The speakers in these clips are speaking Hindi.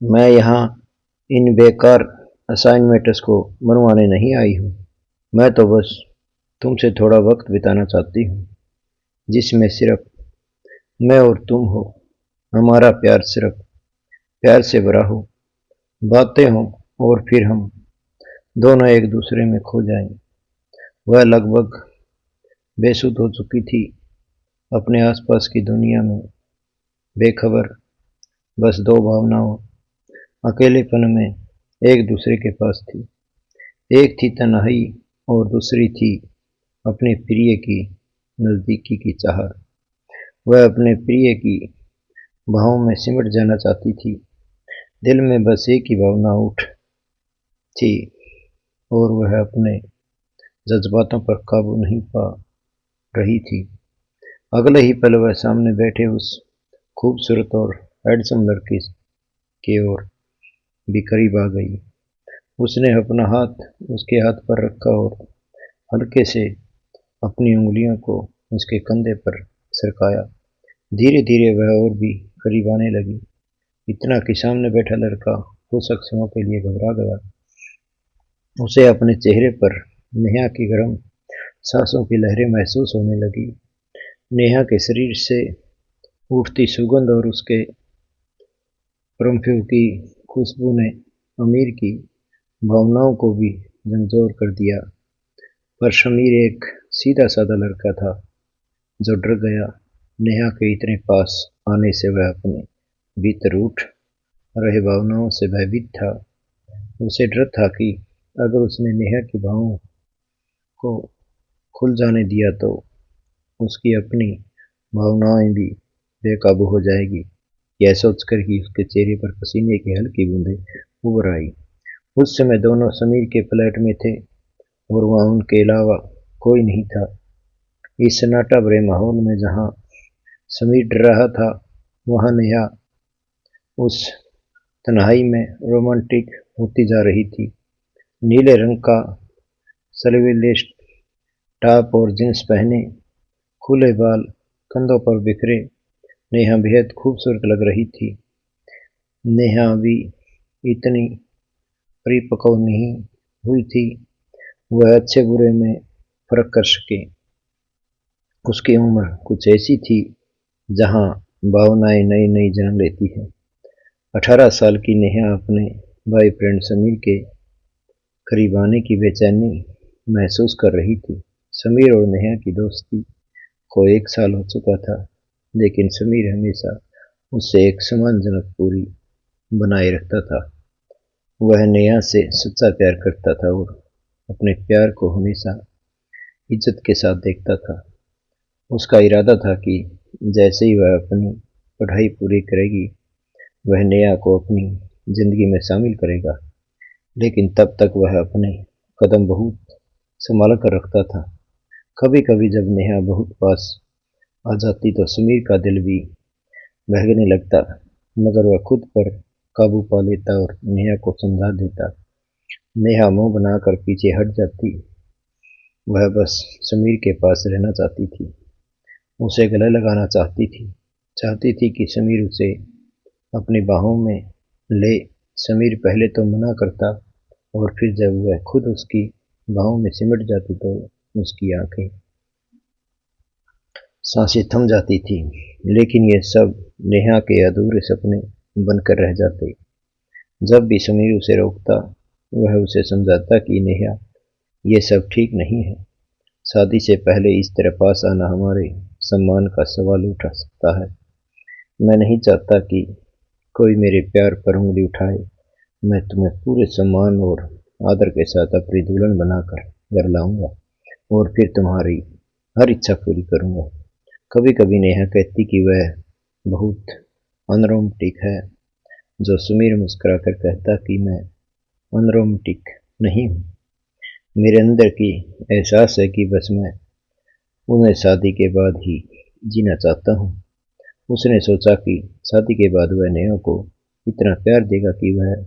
मैं यहाँ इन बेकार असाइनमेंट्स को मनवाने नहीं आई हूँ। मैं तो बस तुमसे थोड़ा वक्त बिताना चाहती हूँ, जिसमें सिर्फ मैं और तुम हो। हमारा प्यार सिर्फ प्यार से भरा हो, बातें हों और फिर हम दोनों एक दूसरे में खो जाएं। वह लगभग बेसुध हो चुकी थी, अपने आसपास की दुनिया में बेखबर, बस दो भावनाओं अकेलेपन में एक दूसरे के पास थी। एक थी तन्हाई और दूसरी थी अपने प्रिय की नज़दीकी की चाहत। वह अपने प्रिय की बाहों में सिमट जाना चाहती थी। दिल में बस एक ही भावना उठ थी और वह अपने जज्बातों पर काबू नहीं पा रही थी। अगले ही पल वह सामने बैठे उस खूबसूरत और हैंडसम लड़के की ओर भी करीब आ गई। उसने अपना हाथ उसके हाथ पर रखा और हल्के से अपनी उंगलियों को उसके कंधे पर सरकाया। धीरे धीरे वह और भी करीब आने लगी, इतना कि सामने बैठा लड़का कुछ क्षणों के लिए घबरा गया। उसे अपने चेहरे पर नेहा की गर्म सांसों की लहरें महसूस होने लगी। नेहा के शरीर से उठती सुगंध और उसके परफ्यूम की खुशबू ने अमीर की भावनाओं को भी झंझोर कर दिया। पर शमीर एक सीधा साधा लड़का था जो डर गया। नेहा के इतने पास आने से वह अपने भीतर उठ रहे भावनाओं से भयभीत था। उसे डर था कि अगर उसने नेहा की भावों को खुल जाने दिया तो उसकी अपनी भावनाएं भी बेकाबू हो जाएगी। यह सोचकर कि उसके चेहरे पर पसीने की हल्की बूंदें उभर आई। उस समय दोनों समीर के फ्लैट में थे और वहां उनके अलावा कोई नहीं था। इस सन्नाटा भरे माहौल में जहां समीर डर रहा था, वहां नेहा उस तन्हाई में रोमांटिक होती जा रही थी। नीले रंग का स्लीवलेस टॉप और जींस पहने, खुले बाल कंधों पर बिखरे, नेहा बेहद खूबसूरत लग रही थी। नेहा अभी इतनी परिपक्व नहीं हुई थी वह अच्छे बुरे में फर्क कर सके। उसकी उम्र कुछ ऐसी थी जहां भावनाएं नई नई जन्म लेती है। 18 साल की नेहा अपने बॉयफ्रेंड समीर के करीब आने की बेचैनी महसूस कर रही थी। समीर और नेहा की दोस्ती को 1 साल हो चुका था, लेकिन समीर हमेशा उससे एक सम्मानजनक दूरी बनाए रखता था। वह नेहा से सच्चा प्यार करता था और अपने प्यार को हमेशा इज्जत के साथ देखता था। उसका इरादा था कि जैसे ही वह अपनी पढ़ाई पूरी करेगी, वह नेहा को अपनी जिंदगी में शामिल करेगा। लेकिन तब तक वह अपने कदम बहुत संभाल कर रखता था। कभी कभी जब नेहा बहुत पास आ जाती तो समीर का दिल भी बहकने लगता, मगर वह खुद पर काबू पा लेता और नेहा को समझा देता। नेहा मुंह बनाकर पीछे हट जाती। वह बस समीर के पास रहना चाहती थी, उसे गले लगाना चाहती थी कि समीर उसे अपनी बाहों में ले। समीर पहले तो मना करता और फिर जब वह खुद उसकी बाहों में सिमट जाती तो उसकी आंखें सांसें थम जाती थी। लेकिन ये सब नेहा के अधूरे सपने बनकर रह जाते। जब भी समीर उसे रोकता, वह उसे समझाता कि नेहा, ये सब ठीक नहीं है। शादी से पहले इस तरह पास आना हमारे सम्मान का सवाल उठा सकता है। मैं नहीं चाहता कि कोई मेरे प्यार पर उंगली उठाए। मैं तुम्हें पूरे सम्मान और आदर के साथ अपनी दुल्हन बनाकर घर लाऊंगा और फिर तुम्हारी हर इच्छा पूरी करूंगा। कभी कभी नेहा कहती कि वह बहुत अनरोमांटिक है, जो सुमीर मुस्कुराकर कहता कि मैं अनरोमांटिक नहीं हूँ। मेरे अंदर की एहसास है कि बस मैं उन्हें शादी के बाद ही जीना चाहता हूँ। उसने सोचा कि शादी के बाद वह नेहा को इतना प्यार देगा कि वह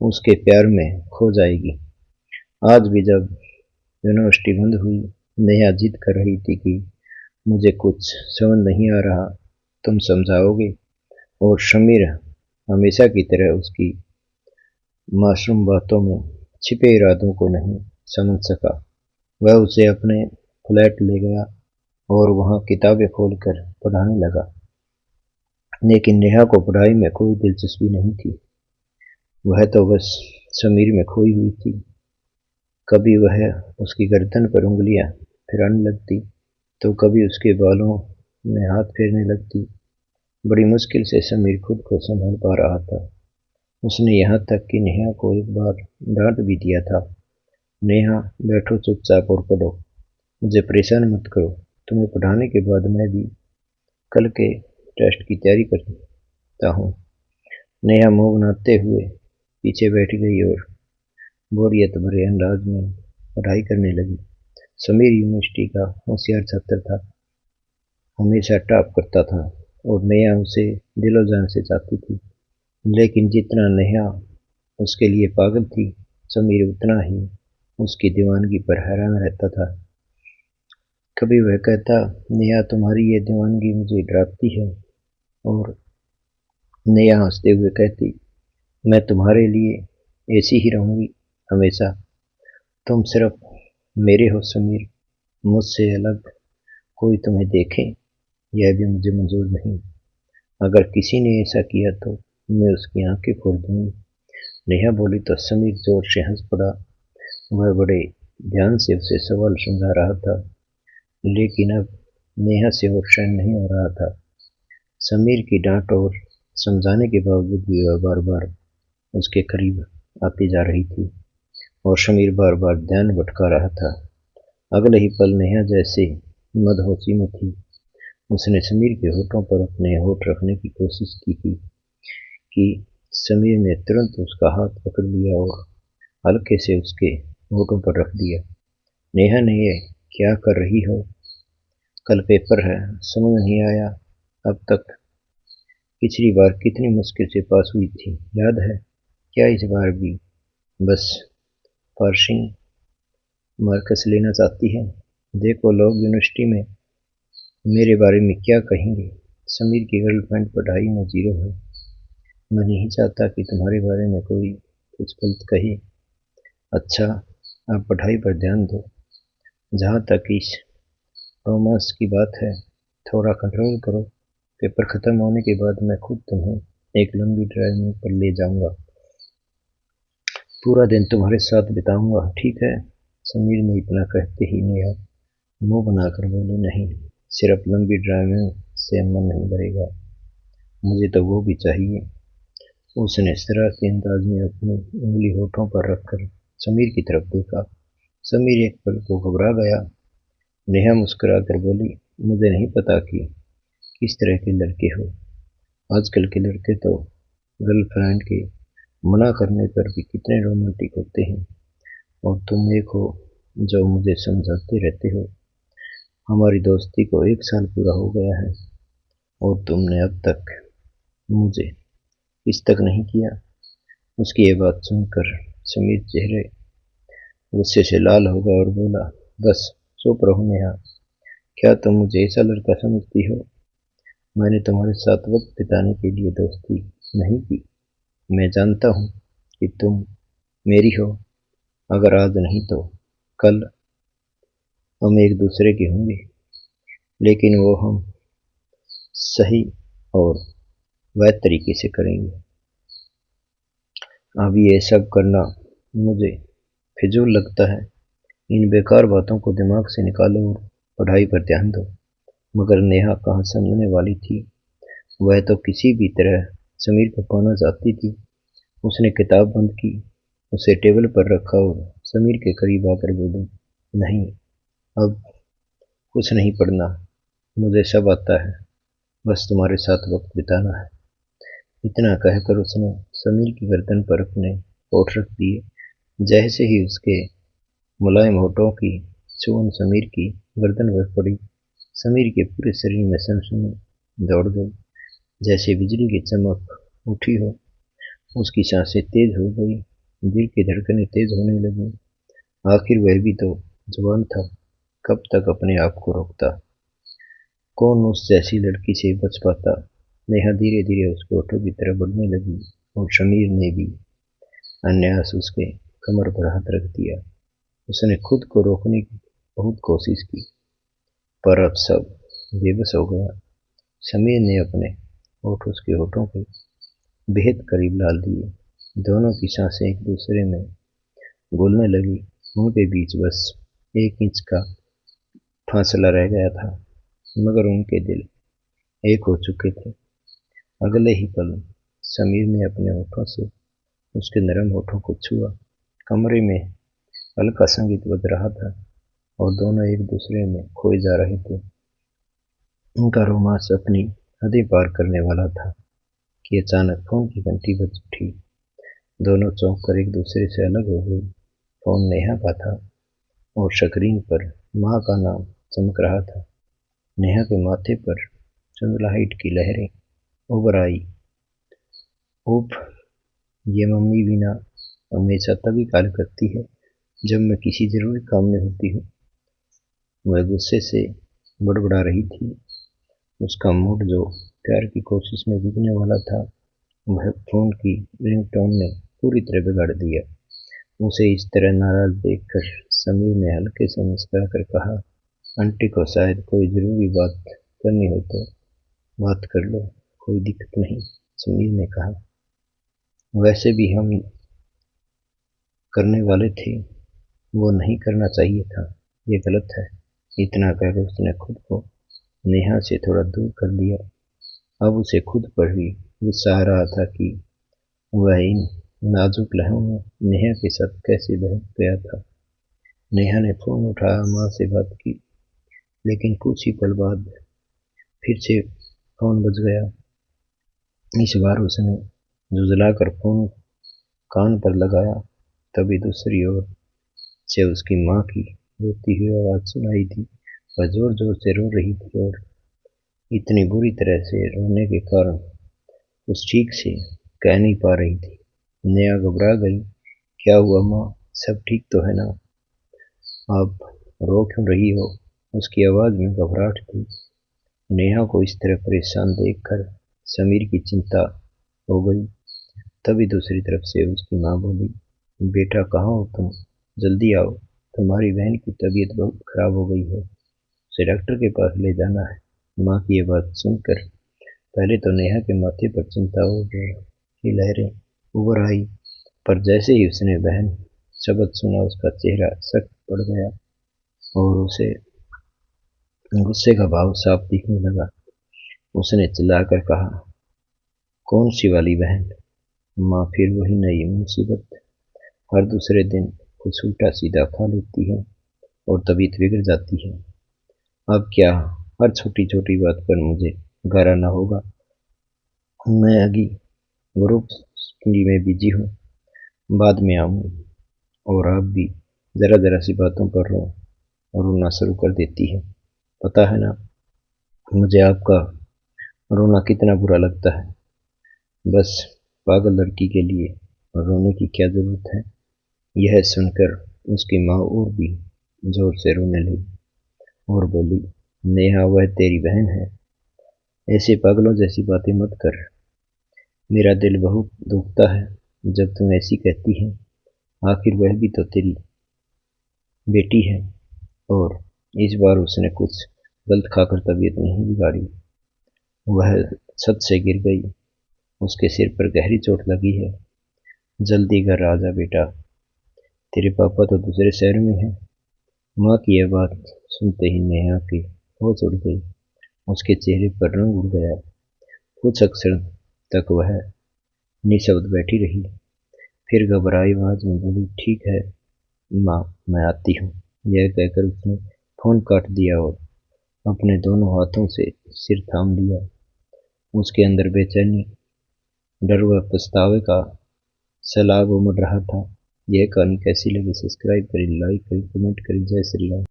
उसके प्यार में खो जाएगी। आज भी जब यूनिवर्सिटी बंद हुई, नेहा जिद कर रही थी कि मुझे कुछ समझ नहीं आ रहा, तुम समझाओगे। और समीर हमेशा की तरह उसकी मासूम बातों में छिपे इरादों को नहीं समझ सका। वह उसे अपने फ्लैट ले गया और वहां किताबें खोलकर पढ़ाने लगा। लेकिन नेहा को पढ़ाई में कोई दिलचस्पी नहीं थी। वह तो बस समीर में खोई हुई थी। कभी वह उसकी गर्दन पर उंगलियां फिराने लगती तो कभी उसके बालों में हाथ फेरने लगती। बड़ी मुश्किल से समीर खुद को संभाल पा रहा था। उसने यहाँ तक कि नेहा को एक बार डांट भी दिया था। नेहा, बैठो चुपचाप और पढ़ो, मुझे परेशान मत करो। तुम्हें पढ़ाने के बाद मैं भी कल के टेस्ट की तैयारी करता हूँ। नेहा मुंह बनाते हुए पीछे बैठ गई और बोरियत भरे अंदाज में पढ़ाई करने लगी। समीर यूनिवर्सिटी का होशियार छात्र था, हमेशा टॉप करता था और नेहा उसे दिलो जान से चाहती थी। लेकिन जितना नेहा उसके लिए पागल थी, समीर उतना ही उसकी दीवानगी पर हैरान रहता था। कभी वह कहता, नेहा तुम्हारी ये दीवानगी मुझे डराती है, और नेहा हंसते हुए कहती, मैं तुम्हारे लिए ऐसी ही रहूंगी हमेशा। तुम सिर्फ मेरे हो समीर, मुझसे अलग कोई तुम्हें देखे यह भी मुझे मंजूर नहीं। अगर किसी ने ऐसा किया तो मैं उसकी आंखें फोड़ दूंगी। नेहा बोली तो समीर जोर से हंस पड़ा। वह बड़े ध्यान से उसे सवाल समझा रहा था, लेकिन अब नेहा से और सहन नहीं हो रहा था। समीर की डांट और समझाने के बावजूद भी वह बार बार उसके करीब आती जा रही थी और समीर बार बार ध्यान भटका रहा था। अगले ही पल नेहा जैसे मदहोशी में थी। उसने समीर के होठों पर अपने होठ रखने की कोशिश की थी कि समीर ने तुरंत उसका हाथ पकड़ लिया और हल्के से उसके होठों पर रख दिया। नेहा ने, ये क्या कर रही हो? कल पेपर है, समझ नहीं आया अब तक? पिछली बार कितनी मुश्किल से पास हुई थी, याद है? क्या इस बार भी बस पासिंग मार्क्स लेना चाहती है? देखो लोग यूनिवर्सिटी में मेरे बारे में क्या कहेंगे। समीर की गर्लफ्रेंड पढ़ाई में जीरो है। मैं नहीं चाहता कि तुम्हारे बारे में कोई कुछ गलत कहे। अच्छा, आप पढ़ाई पर ध्यान दो। जहाँ तक इस रोमांस की बात है, थोड़ा कंट्रोल करो। पेपर खत्म होने के बाद मैं खुद तुम्हें एक लंबी ड्राइव पर ले जाऊंगा। पूरा दिन तुम्हारे साथ बिताऊंगा, ठीक है? समीर ने इतना कहते ही नेहा मुंह बनाकर बोली, नहीं, सिर्फ लंबी ड्राइविंग से मन नहीं भरेगा, मुझे तो वो भी चाहिए। उसने शरारती अंदाज में अपनी उंगली होठों पर रखकर समीर की तरफ देखा। समीर एक पल को घबरा गया। नेहा मुस्कुराकर बोली, मुझे नहीं पता कि किस तरह के लड़के हो। आजकल के लड़के तो गर्लफ्रेंड के मना करने पर भी कितने रोमांटिक होते हैं, और तुम एक हो जो मुझे समझाते रहते हो। हमारी दोस्ती को 1 साल पूरा हो गया है और तुमने अब तक मुझे किस तक नहीं किया। उसकी ये बात सुनकर समीर चेहरे गुस्से से लाल हो गया और बोला, बस चुप रहो नेहा। क्या तुम मुझे ऐसा लड़का समझती हो? मैंने तुम्हारे साथ वक्त बिताने के लिए दोस्ती नहीं की। मैं जानता हूँ कि तुम मेरी हो। अगर आज नहीं तो कल हम एक दूसरे के होंगे, लेकिन वो हम सही और वैध तरीके से करेंगे। अब ये सब करना मुझे फिजूल लगता है। इन बेकार बातों को दिमाग से निकालो और पढ़ाई पर ध्यान दो। मगर नेहा कहाँ समझने वाली थी। वह तो किसी भी तरह समीर को पाना चाहती थी। उसने किताब बंद की, उसे टेबल पर रखा और समीर के करीब आकर बोली, नहीं, अब कुछ नहीं पढ़ना, मुझे सब आता है, बस तुम्हारे साथ वक्त बिताना है। इतना कहकर उसने समीर की गर्दन पर अपने होठ रख दिए। जैसे ही उसके मुलायम होठों की चुभन समीर की गर्दन पर पड़ी, समीर के पूरे शरीर में सनसनी दौड़ गई। जैसे बिजली की चमक उठी हो। उसकी सांसें तेज हो गई, दिल की धड़कनें तेज होने लगी। आखिर वह भी तो जवान था, कब तक अपने आप को रोकता। कौन उस जैसी लड़की से बच पाता? नेहा धीरे धीरे उसके होठों की तरफ बढ़ने लगी और शमीर ने भी अन्यास उसके कमर पर हाथ रख दिया। उसने खुद को रोकने की बहुत कोशिश की, पर अब सब बेबस हो गया। शमीर ने अपने होठ उसके होठों के बेहद करीब डाल दिए। दोनों की सांसें एक दूसरे में घुलने लगी। उनके बीच बस 1 इंच का फासला रह गया था, मगर उनके दिल एक हो चुके थे। अगले ही पल समीर ने अपने होठों से उसके नरम होठों को छुआ। कमरे में हल्का संगीत बज रहा था और दोनों एक दूसरे में खोए जा रहे थे। उनका रोमांस अपनी हदें पार करने वाला था कि अचानक फोन की घंटी बज उठी। दोनों चौंक कर एक दूसरे से अलग हो गए। फोन नेहा का था और स्क्रीन पर माँ का नाम चमक रहा था। नेहा के माथे पर चंद्रलाइट की लहरें उभर आई। उफ, ये मम्मी बिना हमेशा तभी कॉल करती है जब मैं किसी जरूरी काम में होती हूँ। वह गुस्से से बड़बड़ा रही थी। उसका मूड जो प्यार की कोशिश में बिकने वाला था, वह फोन की रिंगटोन ने पूरी तरह बिगाड़ दिया। उसे इस तरह नाराज देखकर समीर ने हल्के से मुस्कुराकर कहा, आंटी को शायद कोई जरूरी बात करनी हो तो बात कर लो, कोई दिक्कत नहीं। समीर ने कहा, वैसे भी हम करने वाले थे, वो नहीं करना चाहिए था, ये गलत है। इतना कहकर उसने खुद को नेहा से थोड़ा दूर कर लिया। अब उसे खुद पर भी गुस्सा आ रहा था कि वह इन नाजुक लम्हों में नेहा के साथ कैसे बहक गया था। नेहा ने फोन उठाया, माँ से बात की, लेकिन कुछ ही पल बाद फिर से फोन बज गया। इस बार उसने झुंझलाकर फोन कान पर लगाया। तभी दूसरी ओर से उसकी माँ की रोती हुई आवाज सुनाई दी। वह जोर जोर से रो रही थी और इतनी बुरी तरह से रोने के कारण कुछ ठीक से कह नहीं पा रही थी। नेहा घबरा गई। क्या हुआ माँ, सब ठीक तो है ना? आप रो क्यों रही हो? उसकी आवाज में घबराहट थी। नेहा को इस तरह परेशान देखकर समीर की चिंता हो गई। तभी दूसरी तरफ से उसकी माँ बोली, बेटा कहाँ हो तुम? जल्दी आओ, तुम्हारी बहन की तबीयत बहुत खराब हो गई है, उसे डॉक्टर के पास ले जाना है। माँ की ये बात सुनकर पहले तो नेहा के माथे पर चिंता और की लहरें उभर आई, पर जैसे ही उसने बहन शब्द सुना, उसका चेहरा सख्त पड़ गया और उसे गुस्से का भाव साफ दिखने लगा। उसने चिल्लाकर कहा, कौन सी वाली बहन? माँ फिर वही नई मुसीबत। हर दूसरे दिन कुछ उल्टा सीधा खा लेती है और तबीयत बिगड़ जाती है। अब क्या हर छोटी छोटी बात पर मुझे गारा होगा? मैं अभी ग्रुप स्टडी में बिजी हूँ, बाद में आऊँगी। और आप भी जरा जरा सी बातों पर रो और रोना शुरू कर देती है। पता है ना, मुझे आपका रोना कितना बुरा लगता है। बस पागल लड़की के लिए रोने की क्या जरूरत है? यह सुनकर उसकी माँ और भी जोर से रोने लगी और बोली, नेहा वह तेरी बहन है, ऐसे पागलों जैसी बातें मत कर। मेरा दिल बहुत दुखता है जब तुम ऐसी कहती है। आखिर वह भी तो तेरी बेटी है। और इस बार उसने कुछ गलत खाकर तबीयत नहीं बिगाड़ी। वह छत से गिर गई, उसके सिर पर गहरी चोट लगी है। जल्दी घर आ जा बेटा, तेरे पापा तो दूसरे शहर में हैं। माँ की यह बात सुनते ही नेहा की होश उड़ गई। उसके चेहरे पर रंग उड़ गया। कुछ अक्षर तक वह निशब्द बैठी रही, फिर घबराई आवाज में बोली, ठीक है माँ, मैं आती हूँ। यह कहकर उसने फोन काट दिया और अपने दोनों हाथों से सिर थाम लिया। उसके अंदर बेचैनी, डर व पछतावे का सैलाब उमड़ रहा था। यह कहानी कैसी लगी? सब्सक्राइब करें, लाइक करें, कमेंट करें। जय श्री राम।